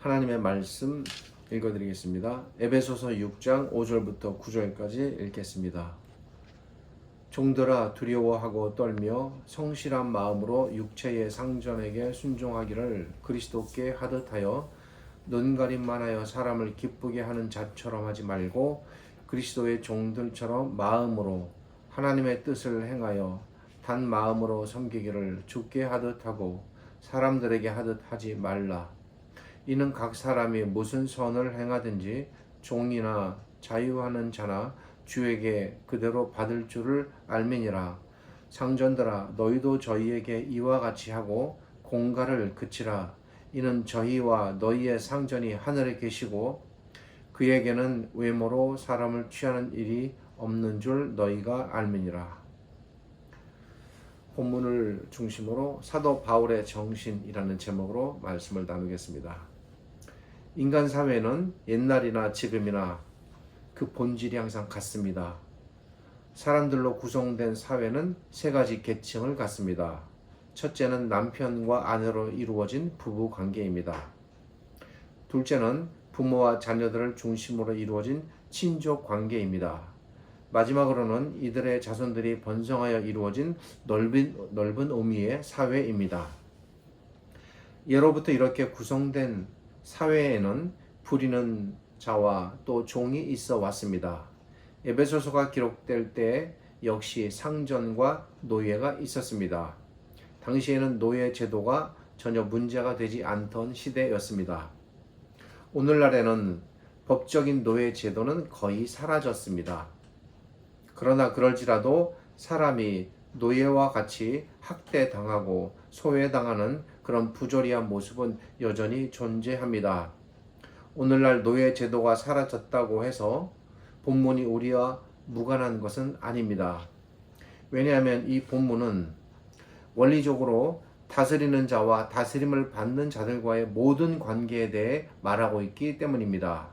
하나님의 말씀 읽어드리겠습니다. 에베소서 6장 5절부터 9절까지 읽겠습니다. 종들아 두려워하고 떨며 성실한 마음으로 육체의 상전에게 순종하기를 그리스도께 하듯 하여 눈가림만 하여 사람을 기쁘게 하는 자처럼 하지 말고 그리스도의 종들처럼 마음으로 하나님의 뜻을 행하여 단 마음으로 섬기기를 주께 하듯 하고 사람들에게 하듯 하지 말라. 이는 각 사람이 무슨 선을 행하든지 종이나 자유하는 자나 주에게 그대로 받을 줄을 알미니라. 상전들아 너희도 저희에게 이와 같이 하고 공갈을 그치라. 이는 저희와 너희의 상전이 하늘에 계시고 그에게는 외모로 사람을 취하는 일이 없는 줄 너희가 알미니라. 본문을 중심으로 사도 바울의 정신이라는 제목으로 말씀을 나누겠습니다. 인간 사회는 옛날이나 지금이나 그 본질이 항상 같습니다. 사람들로 구성된 사회는 세 가지 계층을 갖습니다. 첫째는 남편과 아내로 이루어진 부부 관계입니다. 둘째는 부모와 자녀들을 중심으로 이루어진 친족 관계입니다. 마지막으로는 이들의 자손들이 번성하여 이루어진 넓은 의미의 사회입니다. 예로부터 이렇게 구성된 사회에는 부리는 자와 또 종이 있어 왔습니다. 에베소서가 기록될 때 역시 상전과 노예가 있었습니다. 당시에는 노예 제도가 전혀 문제가 되지 않던 시대였습니다. 오늘날에는 법적인 노예 제도는 거의 사라졌습니다. 그러나 그럴지라도 사람이 노예와 같이 학대당하고 소외당하는 그런 부조리한 모습은 여전히 존재합니다. 오늘날 노예 제도가 사라졌다고 해서 본문이 우리와 무관한 것은 아닙니다. 왜냐하면 이 본문은 원리적으로 다스리는 자와 다스림을 받는 자들과의 모든 관계에 대해 말하고 있기 때문입니다.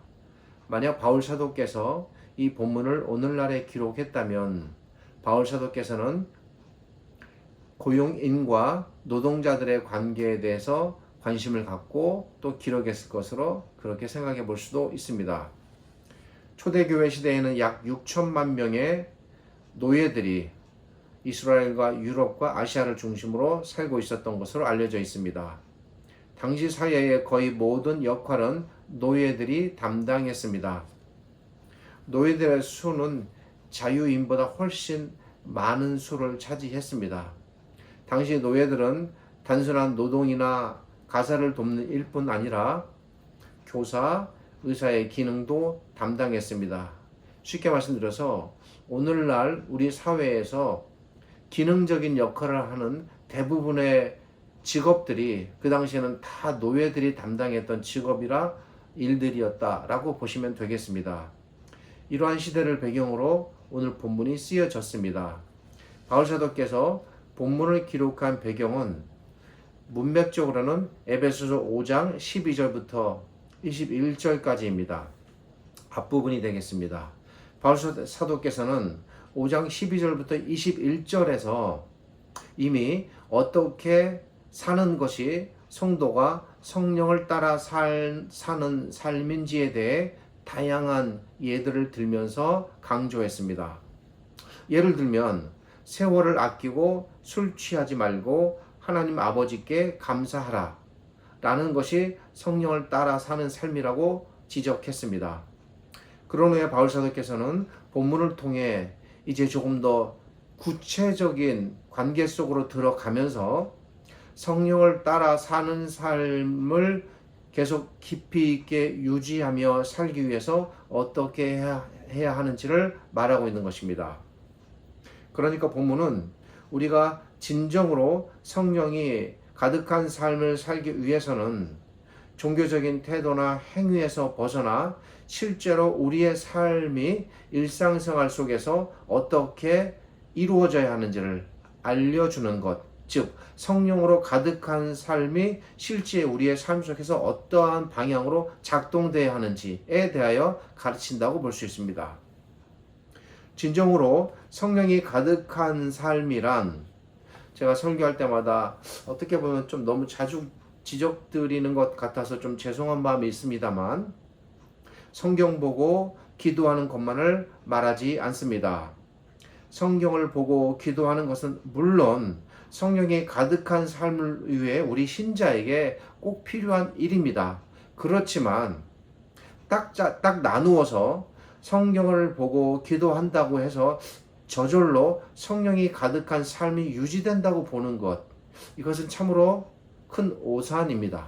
만약 바울 사도께서 이 본문을 오늘날에 기록했다면 바울 사도께서는 고용인과 노동자들의 관계에 대해서 관심을 갖고 또 기록했을 것으로 그렇게 생각해 볼 수도 있습니다. 초대교회 시대에는 약 6천만 명의 노예들이 이스라엘과 유럽과 아시아를 중심으로 살고 있었던 것으로 알려져 있습니다. 당시 사회의 거의 모든 역할은 노예들이 담당했습니다. 노예들의 수는 자유인보다 훨씬 많은 수를 차지했습니다. 당시 노예들은 단순한 노동이나 가사를 돕는 일뿐 아니라 교사, 의사의 기능도 담당했습니다. 쉽게 말씀드려서 오늘날 우리 사회에서 기능적인 역할을 하는 대부분의 직업들이 그 당시에는 다 노예들이 담당했던 직업이라 일들이었다라고 보시면 되겠습니다. 이러한 시대를 배경으로 오늘 본문이 쓰여졌습니다. 바울 사도께서 본문을 기록한 배경은 문맥적으로는 에베소서 5장 12절부터 21절까지입니다. 앞부분이 되겠습니다. 바울 사도께서는 5장 12절부터 21절에서 이미 어떻게 사는 것이 성도가 성령을 따라 사는 삶인지에 대해 다양한 예들을 들면서 강조했습니다. 예를 들면 세월을 아끼고 술 취하지 말고 하나님 아버지께 감사하라 라는 것이 성령을 따라 사는 삶이라고 지적했습니다. 그런 후에 바울 사도께서는 본문을 통해 이제 조금 더 구체적인 관계 속으로 들어가면서 성령을 따라 사는 삶을 계속 깊이 있게 유지하며 살기 위해서 어떻게 해야 하는지를 말하고 있는 것입니다. 그러니까 본문은 우리가 진정으로 성령이 가득한 삶을 살기 위해서는 종교적인 태도나 행위에서 벗어나 실제로 우리의 삶이 일상생활 속에서 어떻게 이루어져야 하는지를 알려주는 것, 즉 성령으로 가득한 삶이 실제 우리의 삶 속에서 어떠한 방향으로 작동돼야 하는지에 대하여 가르친다고 볼 수 있습니다. 진정으로 성령이 가득한 삶이란 제가 설교할 때마다 어떻게 보면 좀 너무 자주 지적드리는 것 같아서 좀 죄송한 마음이 있습니다만 성경 보고 기도하는 것만을 말하지 않습니다. 성경을 보고 기도하는 것은 물론 성령이 가득한 삶을 위해 우리 신자에게 꼭 필요한 일입니다. 그렇지만 딱 나누어서 성경을 보고 기도한다고 해서 저절로 성령이 가득한 삶이 유지된다고 보는 것, 이것은 참으로 큰 오산입니다.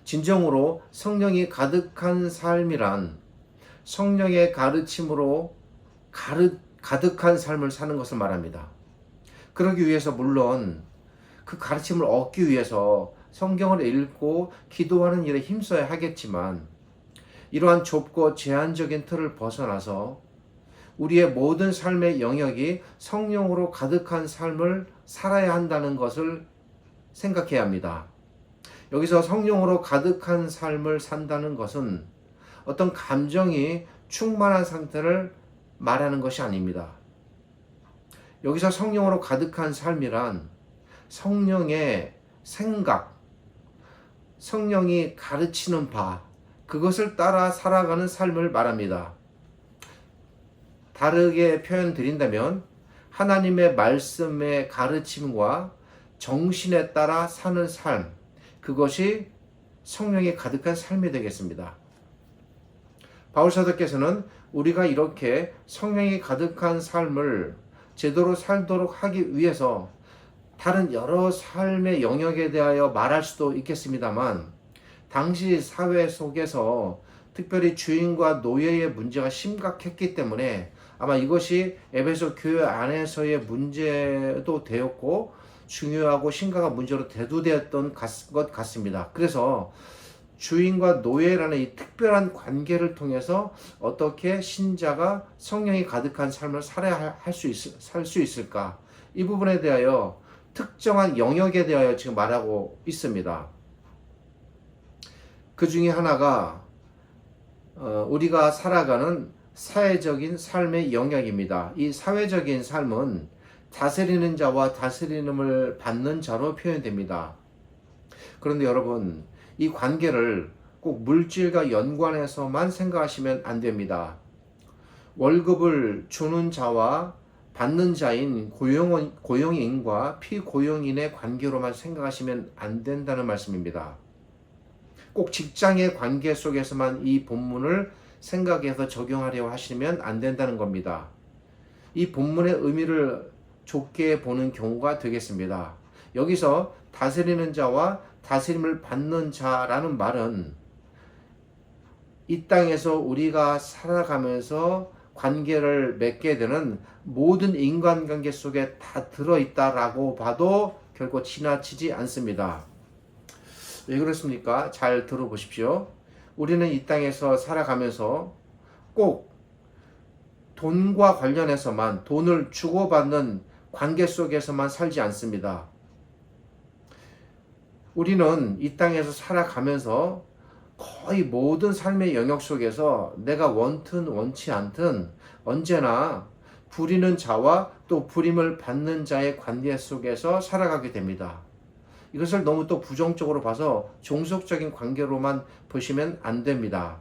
진정으로 성령이 가득한 삶이란 성령의 가르침으로 가득한 삶을 사는 것을 말합니다. 그러기 위해서 물론 그 가르침을 얻기 위해서 성경을 읽고 기도하는 일에 힘써야 하겠지만 이러한 좁고 제한적인 틀을 벗어나서 우리의 모든 삶의 영역이 성령으로 가득한 삶을 살아야 한다는 것을 생각해야 합니다. 여기서 성령으로 가득한 삶을 산다는 것은 어떤 감정이 충만한 상태를 말하는 것이 아닙니다. 여기서 성령으로 가득한 삶이란 성령의 생각, 성령이 가르치는 바, 그것을 따라 살아가는 삶을 말합니다. 다르게 표현드린다면 하나님의 말씀의 가르침과 정신에 따라 사는 삶, 그것이 성령이 가득한 삶이 되겠습니다. 바울사도께서는 우리가 이렇게 성령이 가득한 삶을 제대로 살도록 하기 위해서 다른 여러 삶의 영역에 대하여 말할 수도 있겠습니다만 당시 사회 속에서 특별히 주인과 노예의 문제가 심각했기 때문에 아마 이것이 에베소 교회 안에서의 문제도 되었고 중요하고 심각한 문제로 대두되었던 것 같습니다. 그래서 주인과 노예라는 이 특별한 관계를 통해서 어떻게 신자가 성령이 가득한 삶을 살아야 살 수 있을까? 이 부분에 대하여 특정한 영역에 대하여 지금 말하고 있습니다. 그 중에 하나가 우리가 살아가는 사회적인 삶의 영역입니다. 이 사회적인 삶은 다스리는 자와 다스림을 받는 자로 표현됩니다. 그런데 여러분, 이 관계를 꼭 물질과 연관해서만 생각하시면 안 됩니다. 월급을 주는 자와 받는 자인 고용인과 피고용인의 관계로만 생각하시면 안 된다는 말씀입니다. 꼭 직장의 관계 속에서만 이 본문을 생각해서 적용하려고 하시면 안 된다는 겁니다. 이 본문의 의미를 좁게 보는 경우가 되겠습니다. 여기서 다스리는 자와 다스림을 받는 자라는 말은 이 땅에서 우리가 살아가면서 관계를 맺게 되는 모든 인간관계 속에 다 들어있다라고 봐도 결코 지나치지 않습니다. 왜 그렇습니까? 잘 들어보십시오. 우리는 이 땅에서 살아가면서 꼭 돈과 관련해서만, 돈을 주고받는 관계 속에서만 살지 않습니다. 우리는 이 땅에서 살아가면서 거의 모든 삶의 영역 속에서 내가 원튼 원치 않든 언제나 부리는 자와 또 부림을 받는 자의 관계 속에서 살아가게 됩니다. 이것을 너무 또 부정적으로 봐서 종속적인 관계로만 보시면 안 됩니다.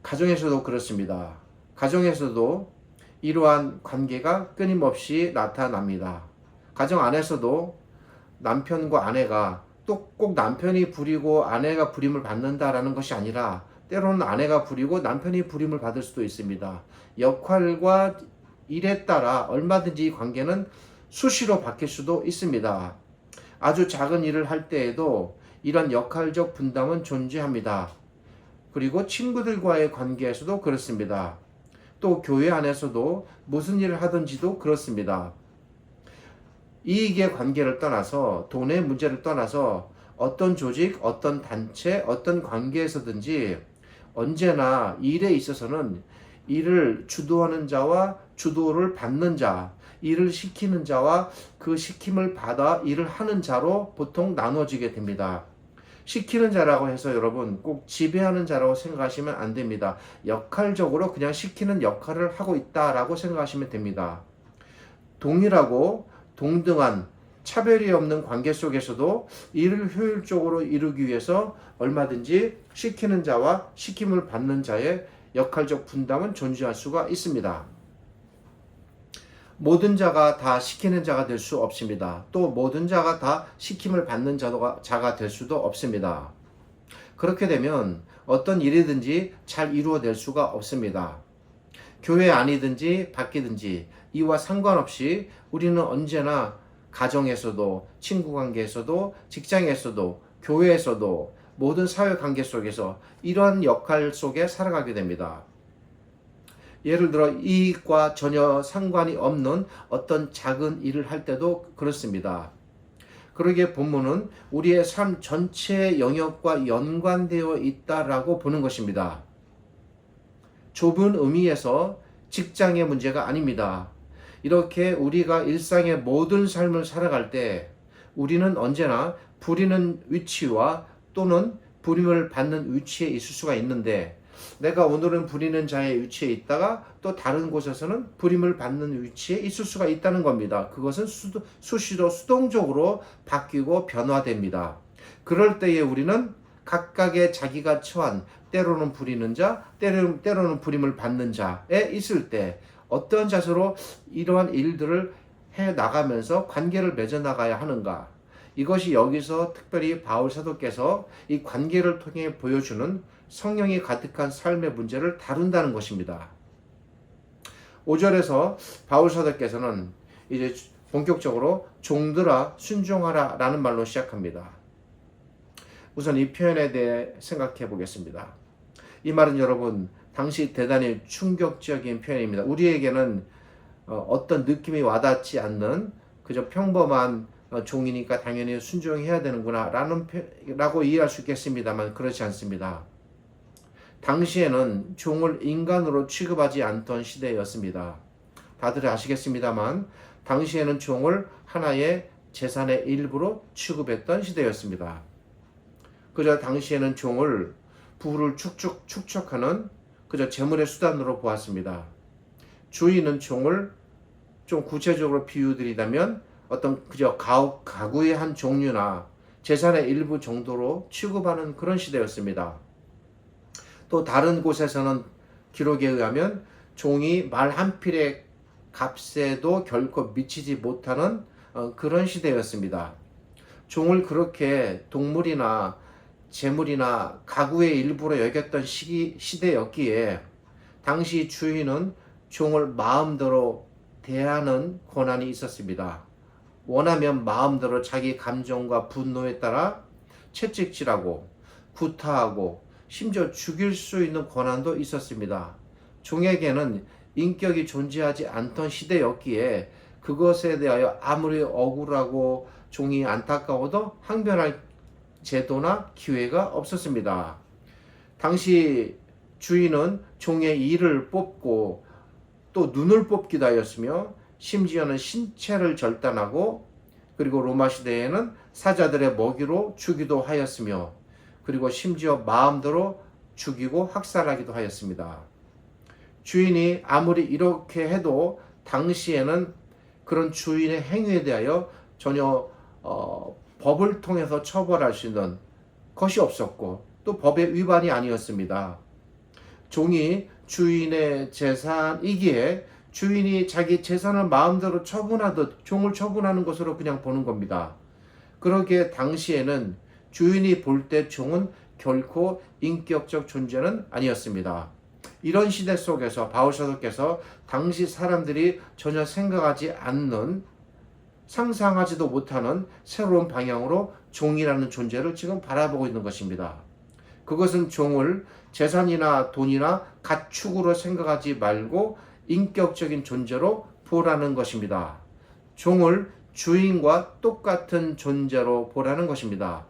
가정에서도 그렇습니다. 가정에서도 이러한 관계가 끊임없이 나타납니다. 가정 안에서도 남편과 아내가 또 꼭 남편이 부리고 아내가 부림을 받는다라는 것이 아니라 때로는 아내가 부리고 남편이 부림을 받을 수도 있습니다. 역할과 일에 따라 얼마든지 이 관계는 수시로 바뀔 수도 있습니다. 아주 작은 일을 할 때에도 이런 역할적 분담은 존재합니다. 그리고 친구들과의 관계에서도 그렇습니다. 또 교회 안에서도 무슨 일을 하든지도 그렇습니다. 이익의 관계를 떠나서, 돈의 문제를 떠나서 어떤 조직, 어떤 단체, 어떤 관계에서든지 언제나 일에 있어서는 일을 주도하는 자와 주도를 받는 자, 일을 시키는 자와 그 시킴을 받아 일을 하는 자로 보통 나눠지게 됩니다. 시키는 자라고 해서 여러분 꼭 지배하는 자라고 생각하시면 안 됩니다. 역할적으로 그냥 시키는 역할을 하고 있다라고 생각하시면 됩니다. 동일하고 동등한 차별이 없는 관계 속에서도 일을 효율적으로 이루기 위해서 얼마든지 시키는 자와 시킴을 받는 자의 역할적 분담은 존재할 수가 있습니다. 모든 자가 다 시키는 자가 될 수 없습니다. 또 모든 자가 다 시킴을 받는 자가 될 수도 없습니다. 그렇게 되면 어떤 일이든지 잘 이루어낼 수가 없습니다. 교회 안이든지 밖이든지 이와 상관없이 우리는 언제나 가정에서도, 친구 관계에서도, 직장에서도, 교회에서도, 모든 사회 관계 속에서 이러한 역할 속에 살아가게 됩니다. 예를 들어 이익과 전혀 상관이 없는 어떤 작은 일을 할 때도 그렇습니다. 그러기에 본문은 우리의 삶 전체의 영역과 연관되어 있다라고 보는 것입니다. 좁은 의미에서 직장의 문제가 아닙니다. 이렇게 우리가 일상의 모든 삶을 살아갈 때 우리는 언제나 부리는 위치와 또는 부림을 받는 위치에 있을 수가 있는데, 내가 오늘은 부리는 자의 위치에 있다가 또 다른 곳에서는 부림을 받는 위치에 있을 수가 있다는 겁니다. 그것은 수시로 수동적으로 바뀌고 변화됩니다. 그럴 때에 우리는 각각의 자기가 처한, 때로는 부리는 자, 때로는 부림을 받는 자에 있을 때 어떤 자세로 이러한 일들을 해 나가면서 관계를 맺어 나가야 하는가? 이것이 여기서 특별히 바울 사도께서 이 관계를 통해 보여주는 성령이 가득한 삶의 문제를 다룬다는 것입니다. 5절에서 바울 사도께서는 이제 본격적으로 종들아 순종하라 라는 말로 시작합니다. 우선 이 표현에 대해 생각해 보겠습니다. 이 말은 여러분 당시 대단히 충격적인 표현입니다. 우리에게는 어떤 느낌이 와닿지 않는 그저 평범한 종이니까 당연히 순종해야 되는구나 라고 이해할 수 있겠습니다만 그렇지 않습니다. 당시에는 종을 인간으로 취급하지 않던 시대였습니다. 다들 아시겠습니다만 당시에는 종을 하나의 재산의 일부로 취급했던 시대였습니다. 그저 당시에는 종을 부를 축적하는 그저 재물의 수단으로 보았습니다. 주인은 종을 좀 구체적으로 비유드리자면 어떤 그저 가구의 한 종류나 재산의 일부 정도로 취급하는 그런 시대였습니다. 또 다른 곳에서는 기록에 의하면 종이 말 한 필의 값에도 결코 미치지 못하는 그런 시대였습니다. 종을 그렇게 동물이나 재물이나 가구의 일부로 여겼던 시대였기에 당시 주인은 종을 마음대로 대하는 권한이 있었습니다. 원하면 마음대로 자기 감정과 분노에 따라 채찍질하고 구타하고 심지어 죽일 수 있는 권한도 있었습니다. 종에게는 인격이 존재하지 않던 시대였기에 그것에 대하여 아무리 억울하고 종이 안타까워도 항변할 제도나 기회가 없었습니다. 당시 주인은 종의 이를 뽑고 또 눈을 뽑기도 하였으며 심지어는 신체를 절단하고 그리고 로마 시대에는 사자들의 먹이로 주기도 하였으며 그리고 심지어 마음대로 죽이고 학살하기도 하였습니다. 주인이 아무리 이렇게 해도 당시에는 그런 주인의 행위에 대하여 전혀 법을 통해서 처벌할 수 있는 것이 없었고 또 법의 위반이 아니었습니다. 종이 주인의 재산이기에 주인이 자기 재산을 마음대로 처분하듯 종을 처분하는 것으로 그냥 보는 겁니다. 그러기에 당시에는 주인이 볼 때 종은 결코 인격적 존재는 아니었습니다. 이런 시대 속에서 바울 사도께서 당시 사람들이 전혀 생각하지 않는 상상하지도 못하는 새로운 방향으로 종이라는 존재를 지금 바라보고 있는 것입니다. 그것은 종을 재산이나 돈이나 가축으로 생각하지 말고 인격적인 존재로 보라는 것입니다. 종을 주인과 똑같은 존재로 보라는 것입니다.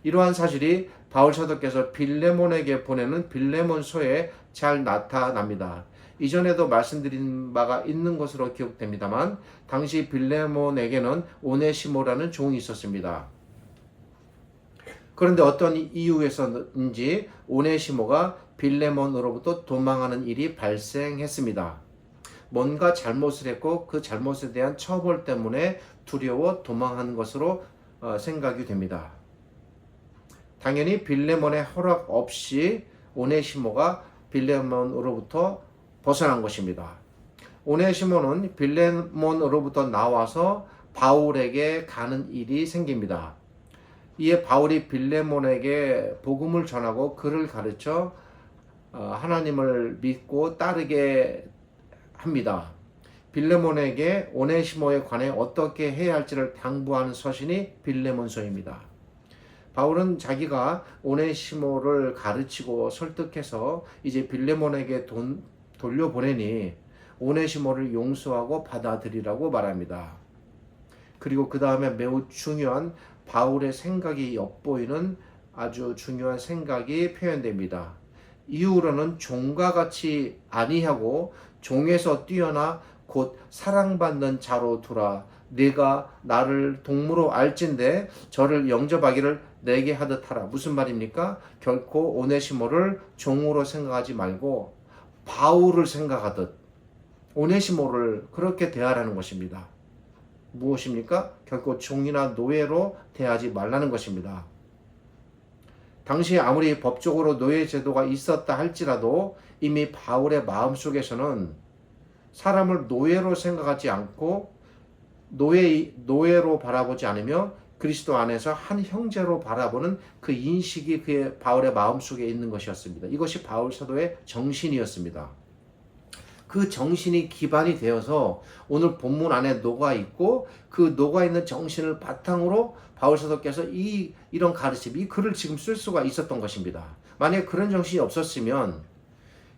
이러한 사실이 바울 사도께서 빌레몬에게 보내는 빌레몬서에 잘 나타납니다. 이전에도 말씀드린 바가 있는 것으로 기억됩니다만 당시 빌레몬에게는 오네시모라는 종이 있었습니다. 그런데 어떤 이유에서인지 오네시모가 빌레몬으로부터 도망하는 일이 발생했습니다. 뭔가 잘못을 했고 그 잘못에 대한 처벌 때문에 두려워 도망한 것으로 생각이 됩니다. 당연히 빌레몬의 허락 없이 오네시모가 빌레몬으로부터 벗어난 것입니다. 오네시모는 빌레몬으로부터 나와서 바울에게 가는 일이 생깁니다. 이에 바울이 빌레몬에게 복음을 전하고 그를 가르쳐 하나님을 믿고 따르게 합니다. 빌레몬에게 오네시모에 관해 어떻게 해야 할지를 당부하는 서신이 빌레몬서입니다. 바울은 자기가 오네시모를 가르치고 설득해서 이제 빌레몬에게 돌려보내니 오네시모를 용서하고 받아들이라고 말합니다. 그리고 그 다음에 매우 중요한 바울의 생각이 엿보이는 아주 중요한 생각이 표현됩니다. 이후로는 종과 같이 아니하고 종에서 뛰어나 곧 사랑받는 자로 두라. 네가 나를 동무로 알진대 저를 영접하기를 내게 하듯 하라. 무슨 말입니까? 결코 오네시모를 종으로 생각하지 말고 바울을 생각하듯 오네시모를 그렇게 대하라는 것입니다. 무엇입니까? 결코 종이나 노예로 대하지 말라는 것입니다. 당시 아무리 법적으로 노예 제도가 있었다 할지라도 이미 바울의 마음속에서는 사람을 노예로 생각하지 않고 노예로 바라보지 않으며 그리스도 안에서 한 형제로 바라보는 그 인식이 그의 바울의 마음속에 있는 것이었습니다. 이것이 바울 사도의 정신이었습니다. 그 정신이 기반이 되어서 오늘 본문 안에 녹아 있고 그 녹아 있는 정신을 바탕으로 바울 사도께서 이런 가르침, 이 글을 지금 쓸 수가 있었던 것입니다. 만약에 그런 정신이 없었으면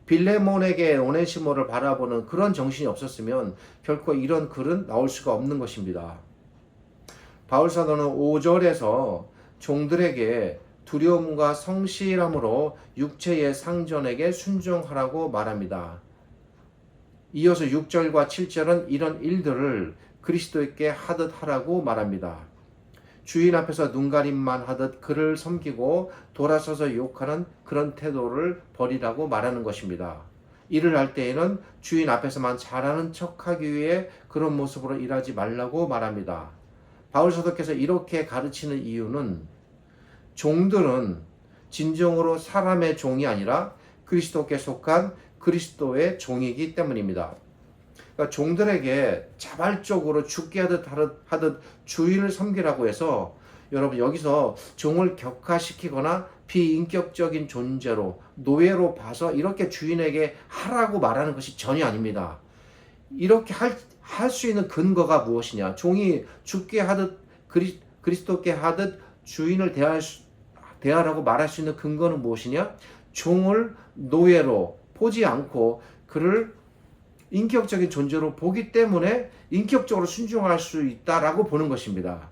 빌레몬에게 오네시모를 바라보는 그런 정신이 없었으면 결코 이런 글은 나올 수가 없는 것입니다. 바울 사도는 5절에서 종들에게 두려움과 성실함으로 육체의 상전에게 순종하라고 말합니다. 이어서 6절과 7절은 이런 일들을 그리스도께 하듯 하라고 말합니다. 주인 앞에서 눈가림만 하듯 그를 섬기고 돌아서서 욕하는 그런 태도를 버리라고 말하는 것입니다. 일을 할 때에는 주인 앞에서만 잘하는 척하기 위해 그런 모습으로 일하지 말라고 말합니다. 바울 사도께서 이렇게 가르치는 이유는 종들은 진정으로 사람의 종이 아니라 그리스도께 속한 그리스도의 종이기 때문입니다. 그러니까 종들에게 자발적으로 죽게 하듯 주인을 섬기라고 해서 여러분 여기서 종을 격화시키거나 비인격적인 존재로 노예로 봐서 이렇게 주인에게 하라고 말하는 것이 전혀 아닙니다. 이렇게 할 수 있는 근거가 무엇이냐? 종이 죽게 하듯 그리스도께 하듯 주인을 대하라고 말할 수 있는 근거는 무엇이냐? 종을 노예로 보지 않고 그를 인격적인 존재로 보기 때문에 인격적으로 순종할 수 있다라고 보는 것입니다.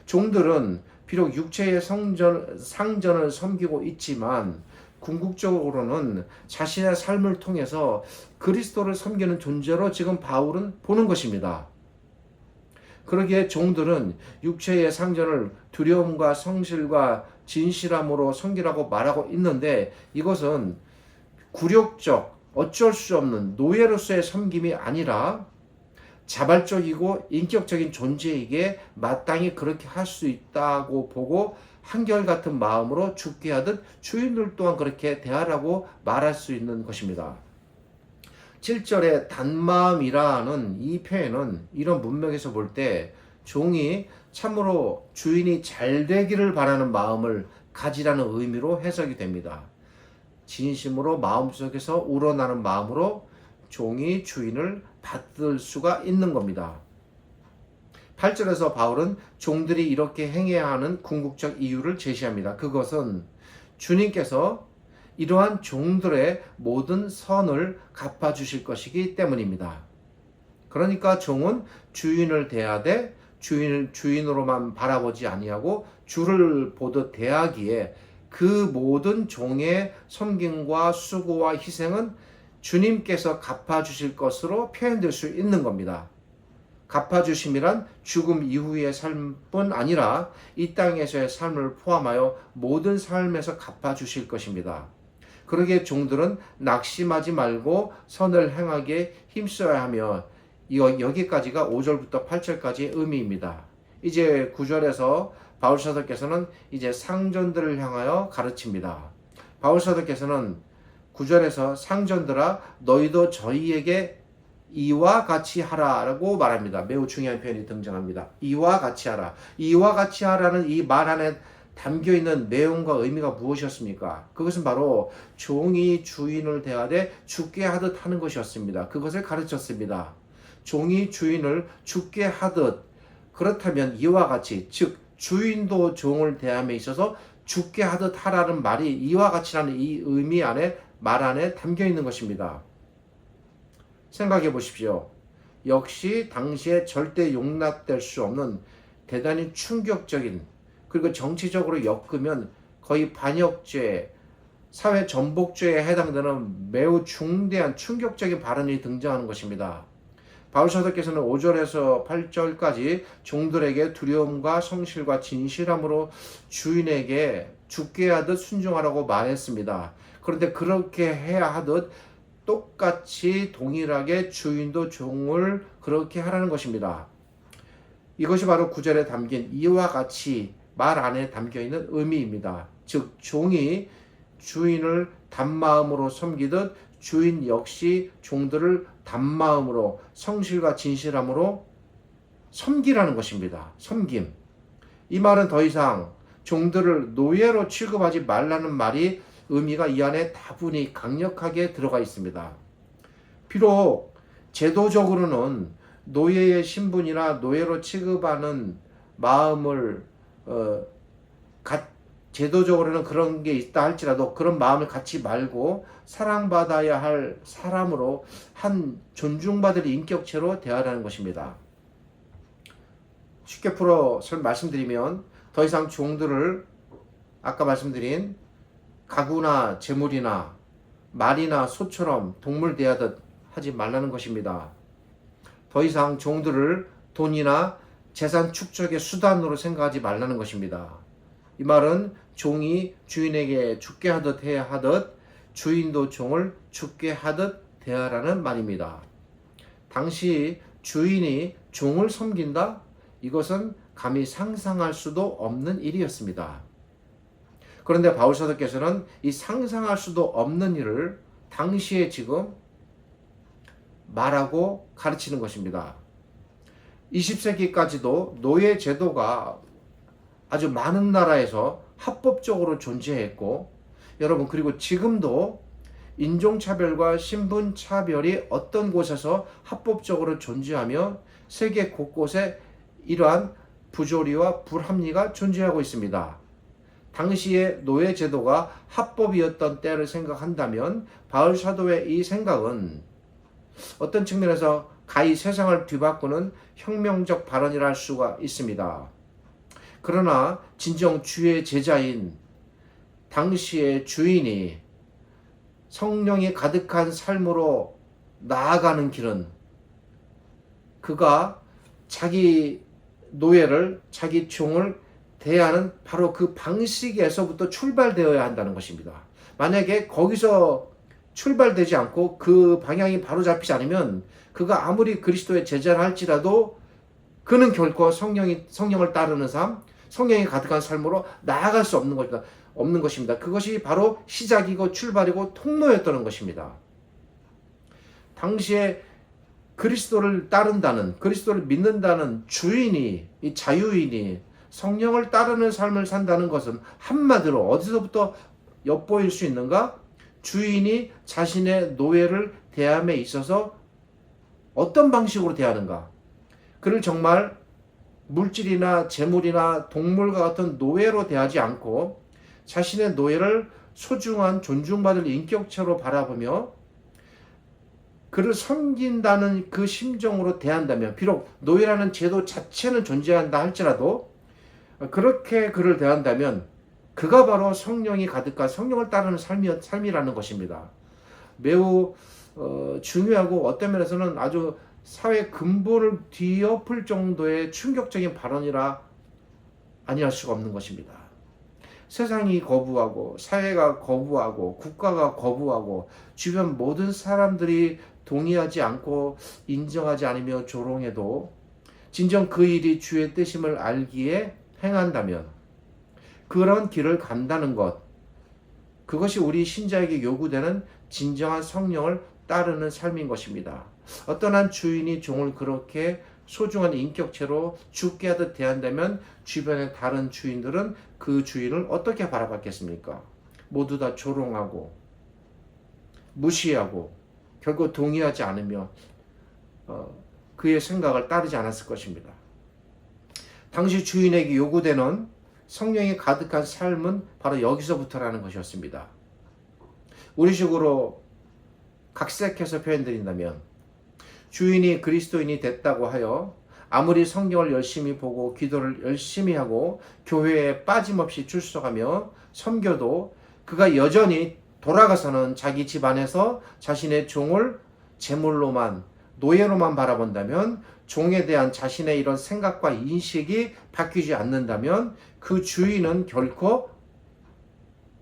종들은 비록 육체의 상전을 섬기고 있지만 궁극적으로는 자신의 삶을 통해서 그리스도를 섬기는 존재로 지금 바울은 보는 것입니다. 그러기에 종들은 육체의 상전을 두려움과 성실과 진실함으로 섬기라고 말하고 있는데 이것은 굴욕적 어쩔 수 없는 노예로서의 섬김이 아니라 자발적이고 인격적인 존재에게 마땅히 그렇게 할 수 있다고 보고 한결같은 마음으로 죽게 하듯 주인들 또한 그렇게 대하라고 말할 수 있는 것입니다. 7절에 단마음이라는 이 표현은 이런 문맥에서 볼 때 종이 참으로 주인이 잘 되기를 바라는 마음을 가지라는 의미로 해석이 됩니다. 진심으로 마음속에서 우러나는 마음으로 종이 주인을 받들 수가 있는 겁니다. 8절에서 바울은 종들이 이렇게 행해야 하는 궁극적 이유를 제시합니다. 그것은 주님께서 이러한 종들의 모든 선을 갚아주실 것이기 때문입니다. 그러니까 종은 주인을 대하되 주인으로만 바라보지 아니하고 주를 보듯 대하기에 그 모든 종의 섬김과 수고와 희생은 주님께서 갚아주실 것으로 표현될 수 있는 겁니다. 갚아주심이란 죽음 이후의 삶뿐 아니라 이 땅에서의 삶을 포함하여 모든 삶에서 갚아주실 것입니다. 그러기에 종들은 낙심하지 말고 선을 행하기에 힘써야 하며 여기까지가 5절부터 8절까지의 의미입니다. 이제 9절에서 바울 사도께서는 이제 상전들을 향하여 가르칩니다. 바울 사도께서는 9절에서 상전들아 너희도 저희에게 이와 같이 하라라고 말합니다. 매우 중요한 표현이 등장합니다. 이와 같이 하라. 이와 같이 하라는 이 말 안에 담겨있는 내용과 의미가 무엇이었습니까? 그것은 바로 종이 주인을 대하되 죽게 하듯 하는 것이었습니다. 그것을 가르쳤습니다. 종이 주인을 죽게 하듯, 그렇다면 이와 같이, 즉 주인도 종을 대함에 있어서 죽게 하듯 하라는 말이 이와 같이라는 이 의미 안에, 말 안에 담겨 있는 것입니다. 생각해 보십시오. 역시 당시에 절대 용납될 수 없는 대단히 충격적인, 그리고 정치적으로 엮으면 거의 반역죄, 사회 전복죄에 해당되는 매우 중대한 충격적인 발언이 등장하는 것입니다. 바울 사도께서는 5절에서 8절까지 종들에게 두려움과 성실과 진실함으로 주인에게 죽게 하듯 순종하라고 말했습니다. 그런데 그렇게 해야 하듯 똑같이 동일하게 주인도 종을 그렇게 하라는 것입니다. 이것이 바로 9절에 담긴 이와 같이 말 안에 담겨있는 의미입니다. 즉 종이 주인을 단마음으로 섬기듯 주인 역시 종들을 단마음으로 성실과 진실함으로 섬기라는 것입니다. 섬김. 이 말은 더 이상 종들을 노예로 취급하지 말라는 말이 의미가 이 안에 다분히 강력하게 들어가 있습니다. 비록 제도적으로는 노예의 신분이나 노예로 취급하는 마음을 제도적으로는 그런 게 있다 할지라도 그런 마음을 갖지 말고 사랑받아야 할 사람으로 한 존중받을 인격체로 대하라는 것입니다. 쉽게 풀어 말씀드리면 더 이상 종들을 아까 말씀드린 가구나 재물이나 말이나 소처럼 동물 대하듯 하지 말라는 것입니다. 더 이상 종들을 돈이나 재산 축적의 수단으로 생각하지 말라는 것입니다. 이 말은 종이 주인에게 죽게 하듯 해야 하듯 주인도 종을 죽게 하듯 대하라는 말입니다. 당시 주인이 종을 섬긴다? 이것은 감히 상상할 수도 없는 일이었습니다. 그런데 바울 사도께서는 이 상상할 수도 없는 일을 당시에 지금 말하고 가르치는 것입니다. 20세기까지도 노예 제도가 아주 많은 나라에서 합법적으로 존재했고, 여러분 그리고 지금도 인종차별과 신분차별이 어떤 곳에서 합법적으로 존재하며 세계 곳곳에 이러한 부조리와 불합리가 존재하고 있습니다. 당시의 노예 제도가 합법이었던 때를 생각한다면 바울 사도의 이 생각은 어떤 측면에서 가히 세상을 뒤바꾸는 혁명적 발언이라 할 수가 있습니다. 그러나 진정 주의 제자인 당시의 주인이 성령이 가득한 삶으로 나아가는 길은 그가 자기 노예를, 자기 종을 대하는 바로 그 방식에서부터 출발되어야 한다는 것입니다. 만약에 거기서 출발되지 않고 그 방향이 바로 잡히지 않으면 그가 아무리 그리스도의 제자라 할지라도 그는 결코 성령을 따르는 삶, 성령이 가득한 삶으로 나아갈 수 없는 것입니다. 그것이 바로 시작이고 출발이고 통로였다는 것입니다. 당시에 그리스도를 따른다는, 그리스도를 믿는다는 주인이, 이 자유인이 성령을 따르는 삶을 산다는 것은 한마디로 어디서부터 엿보일 수 있는가? 주인이 자신의 노예를 대함에 있어서 어떤 방식으로 대하는가? 그를 정말 물질이나 재물이나 동물과 같은 노예로 대하지 않고 자신의 노예를 소중한 존중받을 인격체로 바라보며 그를 섬긴다는 그 심정으로 대한다면, 비록 노예라는 제도 자체는 존재한다 할지라도 그렇게 그를 대한다면 그가 바로 성령이 가득한 성령을 따르는 삶이라는 것입니다. 매우 중요하고 어떤 면에서는 아주 사회 근본을 뒤엎을 정도의 충격적인 발언이라 아니할 수가 없는 것입니다. 세상이 거부하고 사회가 거부하고 국가가 거부하고 주변 모든 사람들이 동의하지 않고 인정하지 않으며 조롱해도 진정 그 일이 주의 뜻임을 알기에 행한다면 그런 길을 간다는 것, 그것이 우리 신자에게 요구되는 진정한 성령을 따르는 삶인 것입니다. 어떤 한 주인이 종을 그렇게 소중한 인격체로 죽게 하듯 대한다면 주변의 다른 주인들은 그 주인을 어떻게 바라봤겠습니까? 모두 다 조롱하고 무시하고 결국 동의하지 않으며 그의 생각을 따르지 않았을 것입니다. 당시 주인에게 요구되는 성령이 가득한 삶은 바로 여기서부터라는 것이었습니다. 우리식으로 각색해서 표현드린다면 주인이 그리스도인이 됐다고 하여 아무리 성경을 열심히 보고 기도를 열심히 하고 교회에 빠짐없이 출석하며 섬겨도 그가 여전히 돌아가서는 자기 집안에서 자신의 종을 제물로만 노예로만 바라본다면, 종에 대한 자신의 이런 생각과 인식이 바뀌지 않는다면 그 주인은 결코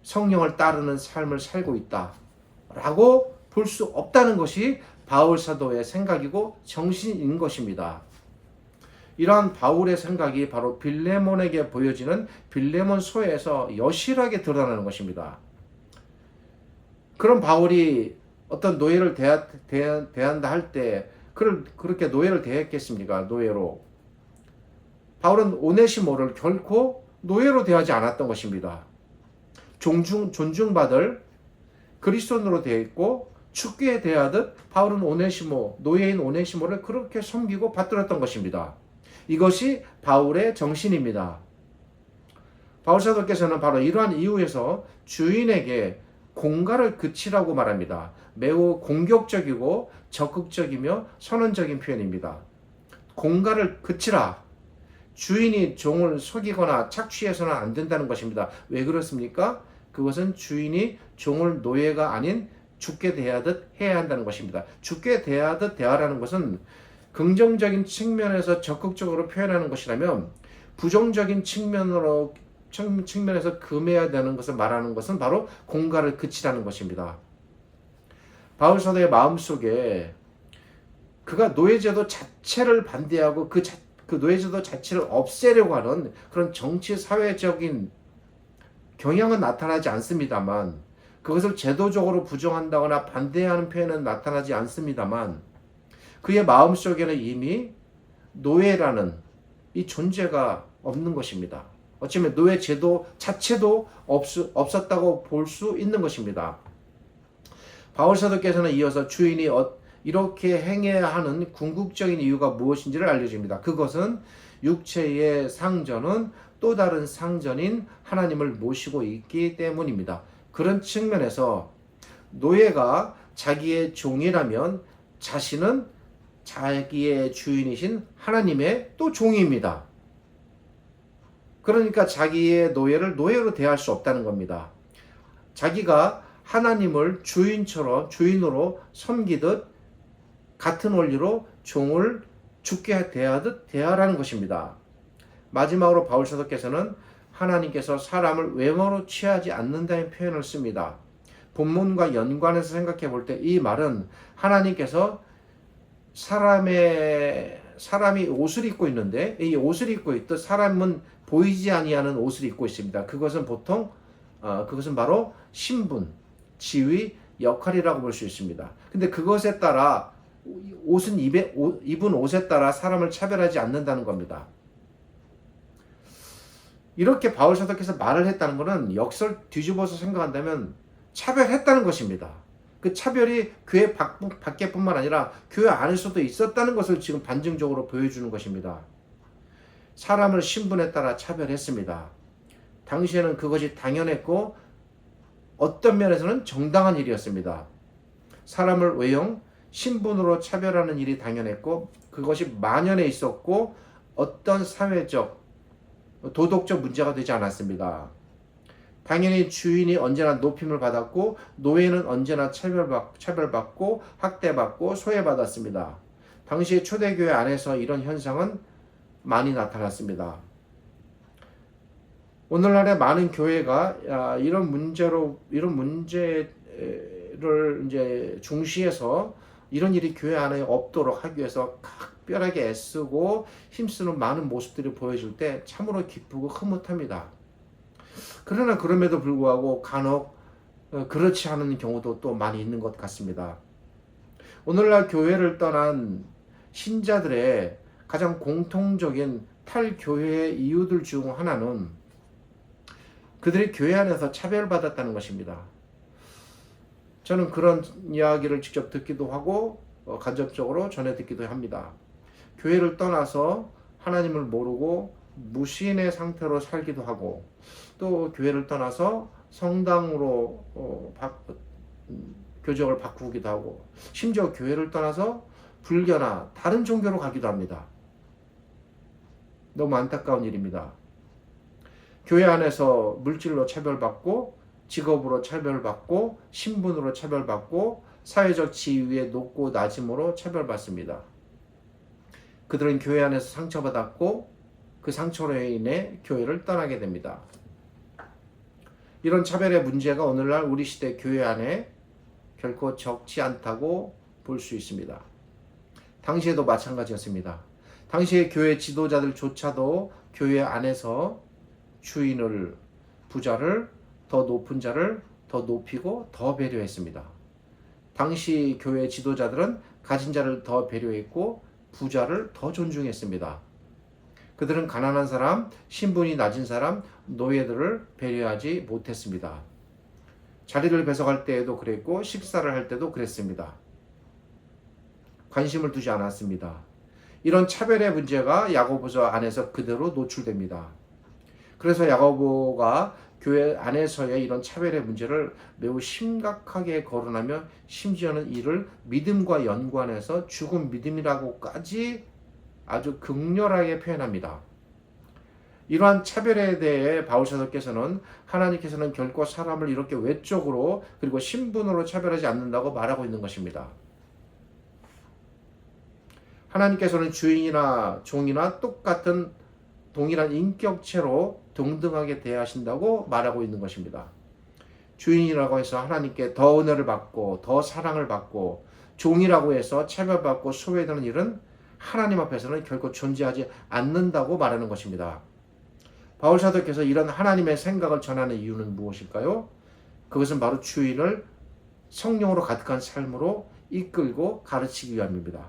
성령을 따르는 삶을 살고 있다라고 볼 수 없다는 것이 바울 사도의 생각이고 정신인 것입니다. 이러한 바울의 생각이 바로 빌레몬에게 보여지는 빌레몬서에서 여실하게 드러나는 것입니다. 그런 바울이 어떤 노예를 대한다 할 때 그렇게 노예를 대했겠습니까? 노예로. 바울은 오네시모를 결코 노예로 대하지 않았던 것입니다. 존중받을 그리스도인으로 대했고 죽게 대하듯 바울은 노예인 오네시모를 그렇게 섬기고 받들었던 것입니다. 이것이 바울의 정신입니다. 바울 사도께서는 바로 이러한 이유에서 주인에게 공갈을 그치라고 말합니다. 매우 공격적이고 적극적이며 선언적인 표현입니다. 공갈을 그치라. 주인이 종을 속이거나 착취해서는 안 된다는 것입니다. 왜 그렇습니까? 그것은 주인이 종을 노예가 아닌 죽게 대하듯 해야 한다는 것입니다. 죽게 대하듯 대하라는 것은 긍정적인 측면에서 적극적으로 표현하는 것이라면, 부정적인 측면에서 금해야 되는 것을 말하는 것은 바로 공갈을 그치라는 것입니다. 바울 사도의 마음속에 그가 노예제도 자체를 반대하고 그 노예제도 자체를 없애려고 하는 그런 정치 사회적인 경향은 나타나지 않습니다만, 그것을 제도적으로 부정한다거나 반대하는 표현은 나타나지 않습니다만, 그의 마음속에는 이미 노예라는 이 존재가 없는 것입니다. 어쩌면 노예 제도 자체도 없었다고 볼 수 있는 것입니다. 바울 사도께서는 이어서 주인이 이렇게 행해야 하는 궁극적인 이유가 무엇인지를 알려줍니다. 그것은 육체의 상전은 또 다른 상전인 하나님을 모시고 있기 때문입니다. 그런 측면에서 노예가 자기의 종이라면 자신은 자기의 주인이신 하나님의 또 종입니다. 그러니까 자기의 노예를 노예로 대할 수 없다는 겁니다. 자기가 하나님을 주인으로 섬기듯 같은 원리로 종을 죽게 대하듯 대하라는 것입니다. 마지막으로 바울 사도께서는 하나님께서 사람을 외모로 취하지 않는다는 표현을 씁니다. 본문과 연관해서 생각해 볼 때 이 말은 하나님께서 사람이 옷을 입고 있는데 이 옷을 입고 있듯 사람은 보이지 아니하는 옷을 입고 있습니다. 그것은 바로 신분, 지위, 역할이라고 볼 수 있습니다. 근데 그것에 따라 입은 옷에 따라 사람을 차별하지 않는다는 겁니다. 이렇게 바울 사도께서 말을 했다는 것은 역설 뒤집어서 생각한다면 차별했다는 것입니다. 그 차별이 교회 밖에뿐만 아니라 교회 안에서도 있었다는 것을 지금 반증적으로 보여주는 것입니다. 사람을 신분에 따라 차별했습니다. 당시에는 그것이 당연했고 어떤 면에서는 정당한 일이었습니다. 사람을 외형, 신분으로 차별하는 일이 당연했고 그것이 만연해 있었고 어떤 사회적, 도덕적 문제가 되지 않았습니다. 당연히 주인이 언제나 높임을 받았고 노예는 언제나 차별받고 학대받고 소외받았습니다. 당시 초대교회 안에서 이런 현상은 많이 나타났습니다. 오늘날의 많은 교회가 이런 문제를 이제 중시해서 이런 일이 교회 안에 없도록 하기 위해서 각별하게 애쓰고 힘쓰는 많은 모습들이 보여질 때 참으로 기쁘고 흐뭇합니다. 그러나 그럼에도 불구하고 간혹 그렇지 않은 경우도 또 많이 있는 것 같습니다. 오늘날 교회를 떠난 신자들의 가장 공통적인 탈교회의 이유들 중 하나는 그들이 교회 안에서 차별받았다는 것입니다. 저는 그런 이야기를 직접 듣기도 하고 간접적으로 전해 듣기도 합니다. 교회를 떠나서 하나님을 모르고 무신의 상태로 살기도 하고 또 교회를 떠나서 성당으로 교적을 바꾸기도 하고 심지어 교회를 떠나서 불교나 다른 종교로 가기도 합니다. 너무 안타까운 일입니다. 교회 안에서 물질로 차별받고 직업으로 차별받고 신분으로 차별받고 사회적 지위의 높고 낮음으로 차별받습니다. 그들은 교회 안에서 상처받았고 그 상처로 인해 교회를 떠나게 됩니다. 이런 차별의 문제가 오늘날 우리 시대 교회 안에 결코 적지 않다고 볼 수 있습니다. 당시에도 마찬가지였습니다. 당시의 교회 지도자들조차도 교회 안에서 주인을, 부자를, 더 높은 자를 더 높이고 더 배려했습니다. 당시 교회 지도자들은 가진 자를 더 배려했고 부자를 더 존중했습니다. 그들은 가난한 사람, 신분이 낮은 사람, 노예들을 배려하지 못했습니다. 자리를 배석할 때에도 그랬고 식사를 할 때도 그랬습니다. 관심을 두지 않았습니다. 이런 차별의 문제가 야고보서 안에서 그대로 노출됩니다. 그래서 야고보가 교회 안에서의 이런 차별의 문제를 매우 심각하게 거론하며 심지어는 이를 믿음과 연관해서 죽은 믿음이라고까지 아주 극렬하게 표현합니다. 이러한 차별에 대해 바울사도께서는 하나님께서는 결코 사람을 이렇게 외적으로 그리고 신분으로 차별하지 않는다고 말하고 있는 것입니다. 하나님께서는 주인이나 종이나 똑같은 동일한 인격체로 동등하게 대하신다고 말하고 있는 것입니다. 주인이라고 해서 하나님께 더 은혜를 받고 더 사랑을 받고 종이라고 해서 차별받고 소외되는 일은 하나님 앞에서는 결코 존재하지 않는다고 말하는 것입니다. 바울사도께서 이런 하나님의 생각을 전하는 이유는 무엇일까요? 그것은 바로 주인을 성령으로 가득한 삶으로 이끌고 가르치기 위함입니다.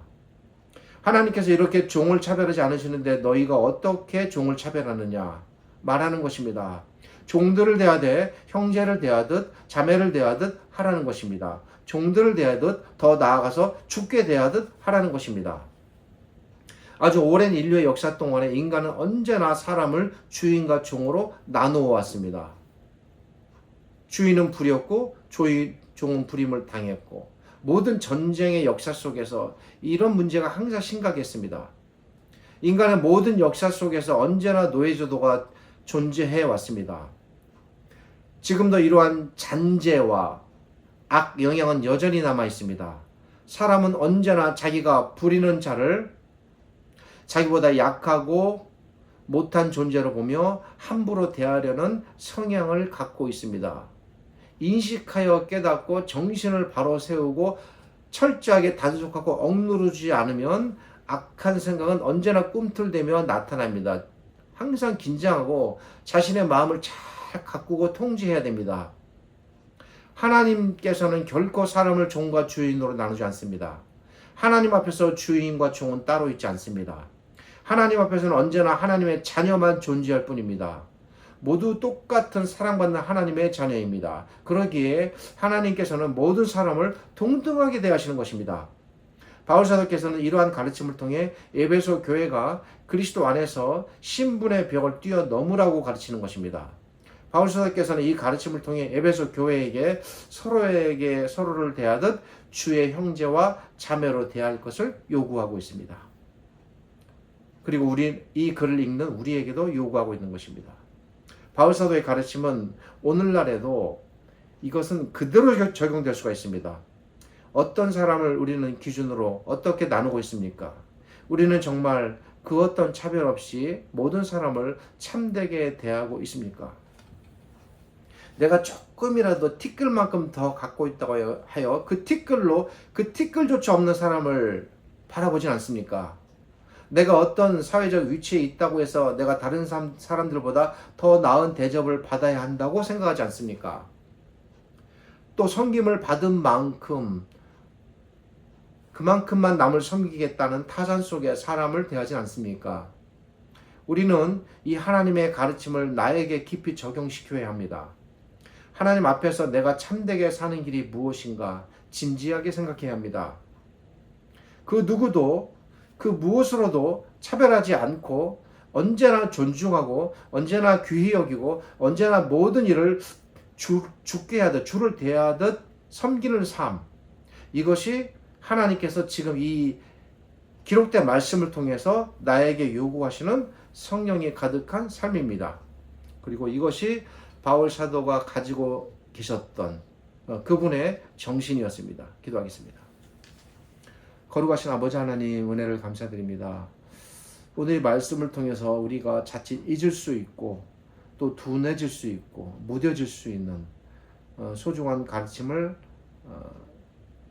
하나님께서 이렇게 종을 차별하지 않으시는데 너희가 어떻게 종을 차별하느냐 말하는 것입니다. 종들을 대하되 형제를 대하듯 자매를 대하듯 하라는 것입니다. 종들을 대하듯 더 나아가서 주께 대하듯 하라는 것입니다. 아주 오랜 인류의 역사 동안에 인간은 언제나 사람을 주인과 종으로 나누어 왔습니다. 주인은 부렸고 종은 부림을 당했고 모든 전쟁의 역사 속에서 이런 문제가 항상 심각했습니다. 인간의 모든 역사 속에서 언제나 노예제도가 존재해 왔습니다. 지금도 이러한 잔재와 악 영향은 여전히 남아 있습니다. 사람은 언제나 자기가 부리는 자를 자기보다 약하고 못한 존재로 보며 함부로 대하려는 성향을 갖고 있습니다. 인식하여 깨닫고 정신을 바로 세우고 철저하게 단속하고 억누르지 않으면 악한 생각은 언제나 꿈틀대며 나타납니다. 항상 긴장하고 자신의 마음을 잘 가꾸고 통제해야 됩니다. 하나님께서는 결코 사람을 종과 주인으로 나누지 않습니다. 하나님 앞에서 주인과 종은 따로 있지 않습니다. 하나님 앞에서는 언제나 하나님의 자녀만 존재할 뿐입니다. 모두 똑같은 사랑받는 하나님의 자녀입니다. 그러기에 하나님께서는 모든 사람을 동등하게 대하시는 것입니다. 바울사도께서는 이러한 가르침을 통해 에베소 교회가 그리스도 안에서 신분의 벽을 뛰어넘으라고 가르치는 것입니다. 바울사도께서는 이 가르침을 통해 에베소 교회에게 서로를 대하듯 주의 형제와 자매로 대할 것을 요구하고 있습니다. 그리고 우리 이 글을 읽는 우리에게도 요구하고 있는 것입니다. 바울사도의 가르침은 오늘날에도 이것은 그대로 적용될 수가 있습니다. 어떤 사람을 우리는 기준으로 어떻게 나누고 있습니까? 우리는 정말 그 어떤 차별 없이 모든 사람을 참되게 대하고 있습니까? 내가 조금이라도 티끌만큼 더 갖고 있다고 하여 그 티끌조차 없는 사람을 바라보진 않습니까? 내가 어떤 사회적 위치에 있다고 해서 내가 다른 사람들보다 더 나은 대접을 받아야 한다고 생각하지 않습니까? 또 섬김을 받은 만큼 그만큼만 남을 섬기겠다는 타산 속에 사람을 대하지 않습니까? 우리는 이 하나님의 가르침을 나에게 깊이 적용시켜야 합니다. 하나님 앞에서 내가 참되게 사는 길이 무엇인가 진지하게 생각해야 합니다. 그 누구도 그 무엇으로도 차별하지 않고 언제나 존중하고 언제나 귀히 여기고 언제나 모든 일을 주께 하듯 주를 대하듯 섬기는 삶, 이것이 하나님께서 지금 이 기록된 말씀을 통해서 나에게 요구하시는 성령이 가득한 삶입니다. 그리고 이것이 바울 사도가 가지고 계셨던 그분의 정신이었습니다. 기도하겠습니다. 거룩하신 아버지 하나님, 은혜를 감사드립니다. 오늘 말씀을 통해서 우리가 자칫 잊을 수 있고 또 둔해질 수 있고 무뎌질 수 있는 소중한 가르침을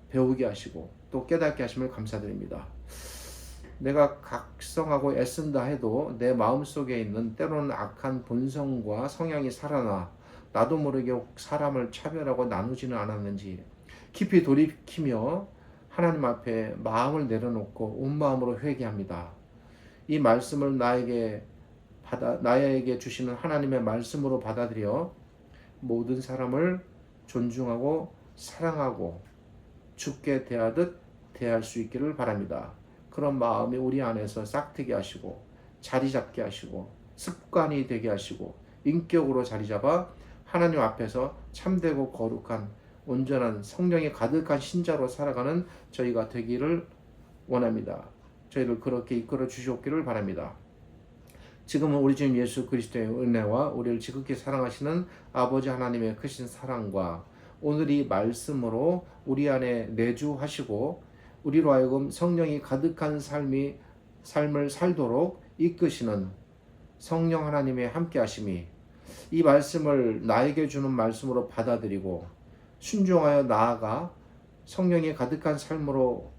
배우게 하시고 또 깨닫게 하심을 감사드립니다. 내가 각성하고 애쓴다 해도 내 마음속에 있는 때로는 악한 본성과 성향이 살아나 나도 모르게 사람을 차별하고 나누지는 않았는지 깊이 돌이키며 하나님 앞에 마음을 내려놓고 온 마음으로 회개합니다. 이 말씀을 나에게 주시는 하나님의 말씀으로 받아들여 모든 사람을 존중하고 사랑하고 주께 대하듯 대할 수 있기를 바랍니다. 그런 마음이 우리 안에서 싹트게 하시고 자리 잡게 하시고 습관이 되게 하시고 인격으로 자리 잡아 하나님 앞에서 참되고 거룩한 온전한 성령이 가득한 신자로 살아가는 저희가 되기를 원합니다. 저희를 그렇게 이끌어 주시옵기를 바랍니다. 지금은 우리 주님 예수 그리스도의 은혜와 우리를 지극히 사랑하시는 아버지 하나님의 크신 사랑과 오늘 이 말씀으로 우리 안에 내주하시고 우리로 하여금 성령이 가득한 삶을 살도록 이끄시는 성령 하나님의 함께 하심이 이 말씀을 나에게 주는 말씀으로 받아들이고 순종하여 나아가 성령이 가득한 삶으로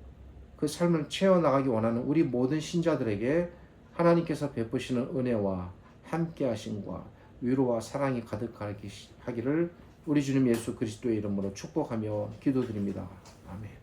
그 삶을 채워나가기 원하는 우리 모든 신자들에게 하나님께서 베푸시는 은혜와 함께 하심과 위로와 사랑이 가득하기를 우리 주님 예수 그리스도의 이름으로 축복하며 기도드립니다. 아멘.